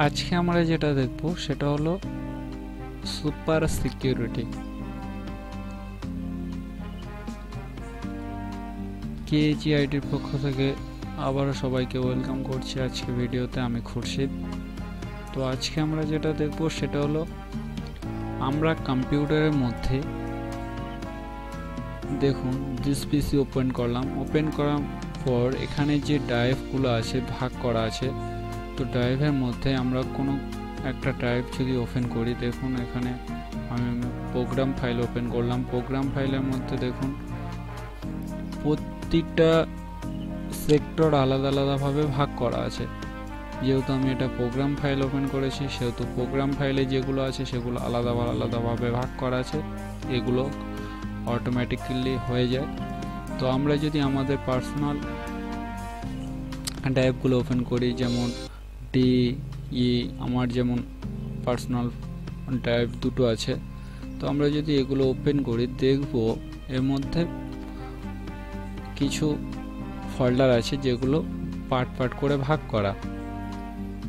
আজকে আমরা যেটা দেখব সেটা হলো সুপার সিকিউরিটি। কেজিআইডির পক্ষ থেকে আবারও সবাইকে ওয়েলকাম করছি আজকে ভিডিওতে। আমি খুরশিদ। তো আজকে আমরা যেটা দেখব সেটা হলো আমরা কম্পিউটারের মধ্যে দেখুন দিস পিসি ওপেন করলাম। ওপেন করার পর এখানে যে ড্রাইভগুলো আছে ভাগ করা আছে, তো ড্রাইভের মধ্যে আমরা কোনো একটা ড্রাইভ যদি ওপেন করি, দেখুন এখানে আমি প্রোগ্রাম ফাইল ওপেন করলাম। প্রোগ্রাম ফাইলের মধ্যে দেখুন প্রত্যেকটা সেক্টর আলাদা আলাদাভাবে ভাগ করা আছে। যেহেতু আমি এটা প্রোগ্রাম ফাইল ওপেন করেছি, সেহেতু প্রোগ্রাম ফাইলে যেগুলো আছে সেগুলো আলাদা আলাদাভাবে ভাগ করা আছে। এগুলো অটোমেটিক্যালি হয়ে যায়। তো আমরা যদি আমাদের পার্সোনাল ড্রাইভগুলো ওপেন করি, যেমন আমার যেমন পার্সোনাল ড্রাইভ দুটো আছে, তো আমরা যদি এগুলো ওপেন করি দেখব এর মধ্যে কিছু ফোল্ডার আছে যেগুলো পার্ট করে ভাগ করা।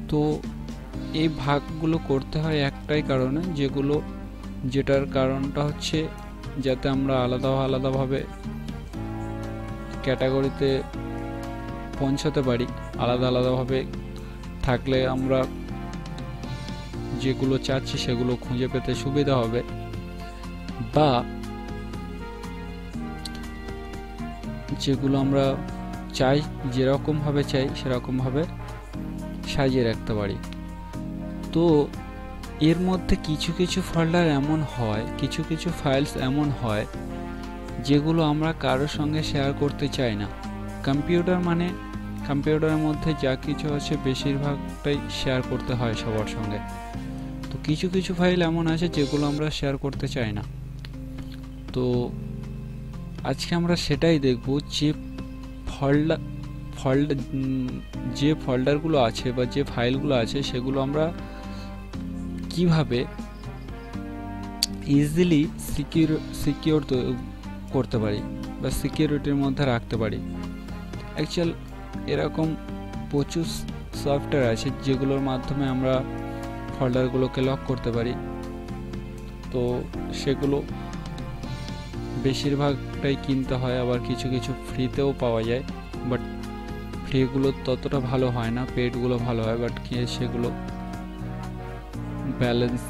তো এই ভাগগুলো করতে হয় একটাই কারণে, যেটার কারণটা হচ্ছে যাতে আমরা আলাদাভাবে ক্যাটাগরিতে পৌঁছাতে পারি। আলাদাভাবে থাকলে আমরা যেগুলো চাচ্ছি সেগুলো খুঁজে পেতে সুবিধা হবে, বা যেগুলো আমরা চাই যেরকমভাবে চাই সেরকমভাবে সাজিয়ে রাখতে পারি। তো এর মধ্যে কিছু ফোল্ডার এমন হয়, কিছু ফাইলস এমন হয় যেগুলো আমরা কারোর সঙ্গে শেয়ার করতে চাই না। কম্পিউটারের মধ্যে যা কিছু আছে বেশিরভাগটাই শেয়ার করতে হয় সবার সঙ্গে। তো কিছু ফাইল এমন আছে যেগুলো আমরা শেয়ার করতে চাই না। তো আজকে আমরা সেটাই দেখব, যে ফোল্ডারগুলো আছে বা যে ফাইলগুলো আছে সেগুলো আমরা কিভাবে ইজিলি সিকিউর করতে পারি বা সিকিউরিটির মধ্যে রাখতে পারি। অ্যাকচুয়াল এরকম প্রচুর সফটওয়্যার আছে যেগুলোর মাধ্যমে আমরা ফোল্ডারগুলোকে লক করতে পারি। তো সেগুলো বেশিরভাগটাই কিনতে হয়, আবার কিছু ফ্রিতেও পাওয়া যায়। বাট ফ্রিগুলো ততটা ভালো হয় না, পেডগুলো ভালো হয়। বাট সেগুলো ব্যালেন্স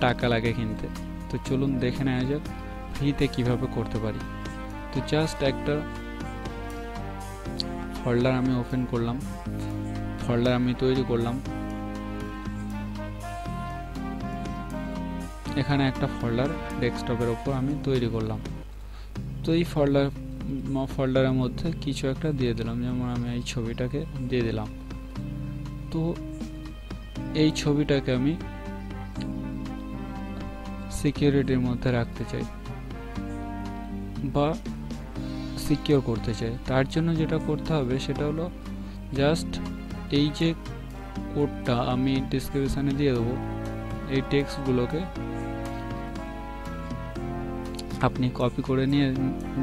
টাকা লাগে কিনতে। তো চলুন দেখে নেওয়া যাক ফ্রিতে কিভাবে করতে পারি। তো জাস্ট একটা ফোল্ডার আমি ওপেন করলাম, ফোল্ডার আমি তৈরি করলাম। এখানে একটা ফোল্ডার ডেস্কটপের ওপর আমি তৈরি করলাম। তো এই ফোল্ডারের মধ্যে কিছু একটা দিয়ে দিলাম, যেমন আমি এই ছবিটাকে দিয়ে দিলাম। তো এই ছবিটাকে আমি সিকিউরিটির মধ্যে রাখতে চাই বা সিকিউর করতে চাই। তার জন্য যেটা করতে হবে সেটা হলো জাস্ট এই যে কোডটা আমি ডেসক্রিপশনে দিয়ে দেবো, এই টেক্সটগুলোকে আপনি কপি করে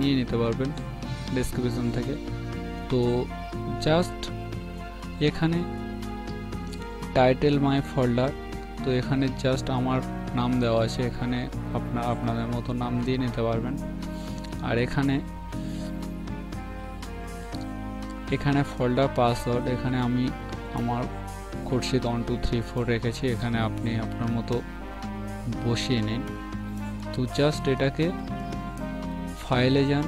নিয়ে নিতে পারবেন ডেসক্রিপশন থেকে। তো জাস্ট এখানে টাইটেল মাই ফোল্ডার, তো এখানে জাস্ট আমার নাম দেওয়া আছে, এখানে আপনাদের মতো নাম দিয়ে নিতে পারবেন। আর এখানে ফোল্ডার পাসওয়ার্ড, এখানে আমি আমার খুরশিদ 1 2 3 4 রেখেছি, এখানে আপনি আপনার মতো বসিয়ে নিন। তো জাস্ট এটাকে ফাইলে যান,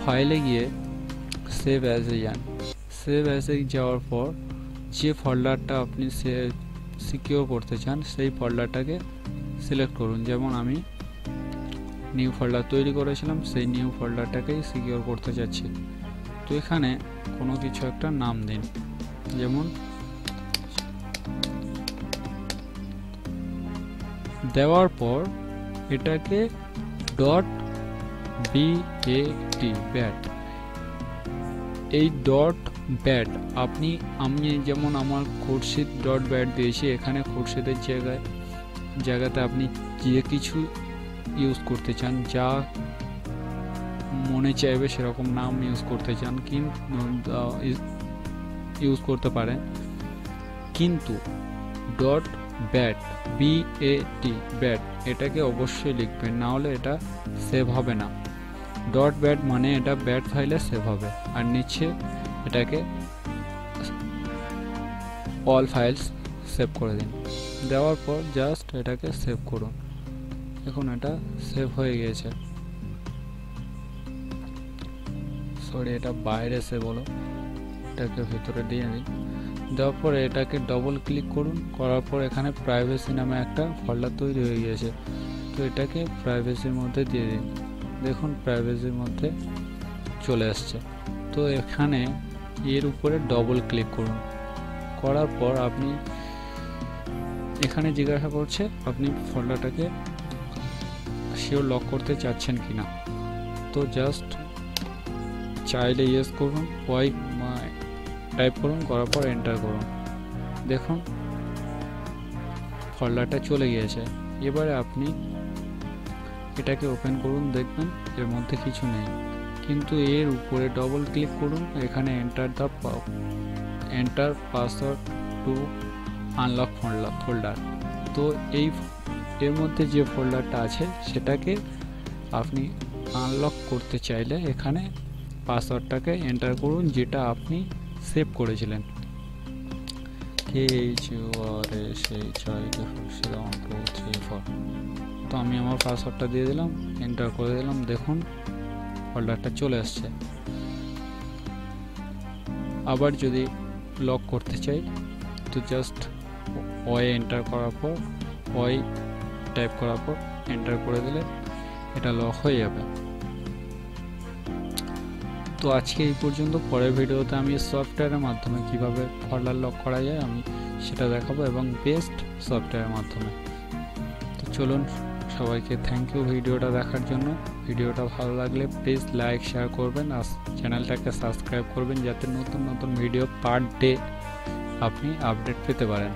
ফাইলে গিয়ে সেভ অ্যাজে যান। সেভ অ্যাজে যাওয়ার পর যে ফোল্ডারটা আপনি সিকিউর করতে চান সেই ফোল্ডারটাকে সিলেক্ট করুন। যেমন আমি নিউ ফোল্ডার তৈরি করেছিলাম, সেই নিউ ফোল্ডারটাকেই সিকিউর করতে চাচ্ছি। তো এখানে কোনো কিছু একটা নাম দিন, যেমন দেওয়ার পর এটাকে .bat এই .bat আমি যেমন আমার খুরশিদ .bat দিয়েছি, এখানে খুরশিদের জায়গাতে আপনি যে কিছু ইউজ করতে চান, যা মনে চাইবে সেরকম নাম ইউজ করতে চান কিন্তু ইউজ করতে পারেন। কিন্তু ডট ব্যাট BAT ব্যাট এটাকে অবশ্যই লিখবেন, না হলে এটা সেভ হবে না। ডট ব্যাট মানে এটা ব্যাট ফাইলে সেভ হবে। আর নিচে এটাকে অল ফাইলস সেভ করে দিন। দেওয়ার পর জাস্ট এটাকে সেভ করুন। এখন এটা সেভ হয়ে গিয়েছে। সরি, এটা বাইরে সেভ হলো, এটাকে ভিতরে দিয়ে দিন। দেওয়ার পর এটাকে ডবল ক্লিক করুন। করার পর এখানে প্রাইভেসি নামে একটা ফোল্ডার তৈরি হয়ে গিয়েছে, তো এটাকে প্রাইভেসির মধ্যে দিয়ে দিন। দেখুন প্রাইভেসির মধ্যে চলে আসছে। তো এখানে এর উপরে ডবল ক্লিক করুন। করার পর আপনি এখানে জিজ্ঞাসা করছে আপনি ফোল্ডারটাকে শিওর লক করতে চাচ্ছেন কিনা। তো জাস্ট চাইলে ইয়েস করুন, ওয়াই টাইপ করুন, করার পর এন্টার করুন। দেখুন ফোল্ডারটা চলে গিয়েছে। এবারে আপনি এটাকে ওপেন করুন, দেখবেন এর মধ্যে কিছু নেই, কিন্তু এর উপরে ডবল ক্লিক করুন। এখানে enter password two unlock folder. তো এর মধ্যে যে ফোল্ডারটা আছে সেটাকে আপনি আনলক করতে চাইলে এখানে পাসওয়ার্ডটাকে এন্টার করুন, যেটা আপনি সেভ করেছিলেন। KHURSHID123 তো আমি আমার পাসওয়ার্ডটা দিয়ে দিলাম, এন্টার করে দিলাম। দেখুন ফোল্ডারটা চলে আসছে। আবার যদি লক করতে চাই তো জাস্ট ওয়াই এন্টার করার পর ওয়াই টাইপ করার পর এন্টার করে দিলে এটা লক হয়ে যাবে। তো আজকে এই পর্যন্ত। পরের ভিডিওতে আমি সফটওয়্যারের মাধ্যমে কিভাবে ফোল্ডার লক করা যায় আমি সেটা দেখাবো, এবং বেস্ট সফটওয়্যারের মাধ্যমে। তো চলুন, সবাইকে থ্যাংক ইউ ভিডিওটা দেখার জন্য। ভিডিওটা ভালো লাগলে প্লিজ লাইক শেয়ার করবেন, আর চ্যানেলটাকে সাবস্ক্রাইব করবেন, যাতে নতুন নতুন ভিডিও পার ডে আপনি আপডেট পেতে পারেন।